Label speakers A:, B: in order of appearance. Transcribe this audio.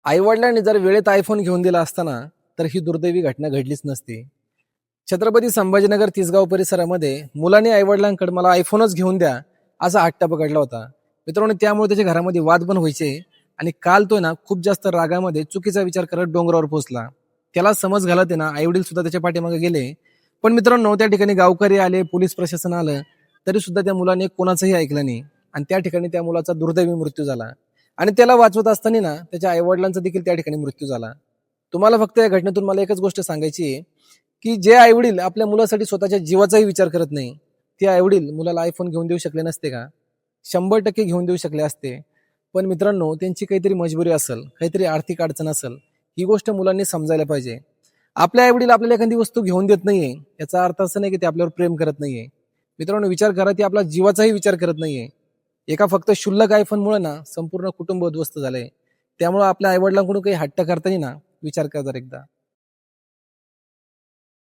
A: आईवडिलांनी जर वेळेत आयफोन घेऊन दिला असताना तर ही दुर्दैवी घटना घडलीच नसती. छत्रपती संभाजीनगर तिसगाव परिसरामध्ये मुलाने आईवडिलांकडे मला आयफोनच घेऊन द्या असा हट्ट पकडला होता. मित्रांनो, त्यामुळे त्याच्या घरामध्ये वाद पण व्हायचे आणि काल तो ना खूप जास्त रागामध्ये चुकीचा विचार करत डोंगरावर पोहोचला. त्याला समज घालत आहे ना आईवडील सुद्धा त्याच्या पाठीमागे गेले. पण मित्रांनो, त्या ठिकाणी गावकरी आले, पोलीस प्रशासन आलं, तरी सुद्धा त्या मुलाने कोणाचंही ऐकलं नाही आणि त्या ठिकाणी त्या मुलाचा दुर्दैवी मृत्यू झाला. आणि त्याला वाचवत असताना ना त्याच्या आईवडिलांचा देखील त्या ठिकाणी मृत्यू झाला. तुम्हाला फक्त या घटनेतून मला एकच गोष्ट सांगायची आहे की जे आईवडील आपल्या मुलासाठी स्वतःच्या जीवाचाही विचार करत नाही, ते आईवडील मुलाला आयफोन घेऊन देऊ शकले नसते का? 100% घेऊन देऊ शकले असते. पण मित्रांनो, त्यांची काहीतरी मजबुरी असेल, काहीतरी आर्थिक अडचण असेल, ही गोष्ट मुलांनी समजायला पाहिजे. आपले आईवडील आपल्याला एखादी वस्तू घेऊन देत नाहीये याचा अर्थ असं नाही की ते आपल्यावर प्रेम करत नाहीये. मित्रांनो, विचार करा, ते आपला जीवाचाही विचार करत नाहीये. एका फक्त क्षुल्लक आयफोनमुळे ना संपूर्ण कुटुंब उद्ध्वस्त झालंय. त्यामुळे आपल्या आईवडिलांकडून काही हट्ट करताना ना विचार करा जरा एकदा.